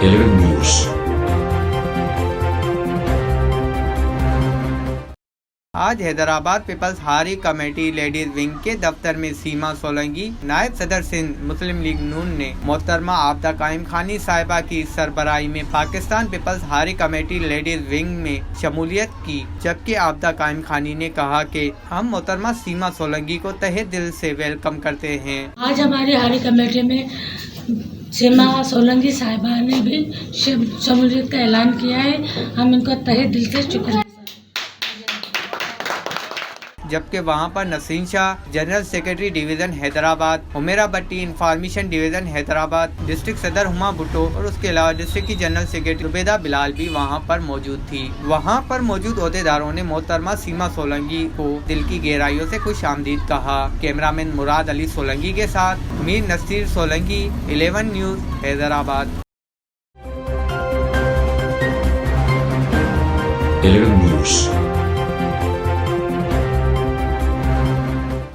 11 News। आज हैदराबाद पीपल्स हारी committee ladies wing के दफ्तर में सीमा सोलंकी, नायब सदर सिंध मुस्लिम लीग नून ने मोहतरमा आबदा कायम खानी साहिबा की सरबराही में पाकिस्तान पीपल्स हारी कमेटी लेडीज विंग में शमूलियत की, जबकि आबदा कायम खानी ने कहा कि हम मोहतरमा सीमा सोलंकी को तहे दिल से वेलकम करते हैं। आज हमारी हारी कमेटी में सीमा सोलंकी साहिबा ने भी शमूलियत का ऐलान किया है। हम इनका तहे दिल से शुक्रिया। जबकि वहां पर Naseem Shah general secretary division Hyderabad, Umera Bhatti information division Hyderabad, district सदर हुमा भुट्टो और उसके अलावा डिस्ट्रिक्ट की जनरल सेक्रेटरी जुबेदा बिलाल भी वहां पर मौजूद थी। वहां पर मौजूद ओहदेदारों ने मोहतरमा सीमा सोलंकी को दिल की गहराइयों से खुश आमदीद कहा। कैमरामैन मुराद अली सोलंकी के साथ मीर नसीर सोलंकी, 11 न्यूज हैदराबाद। 11 News।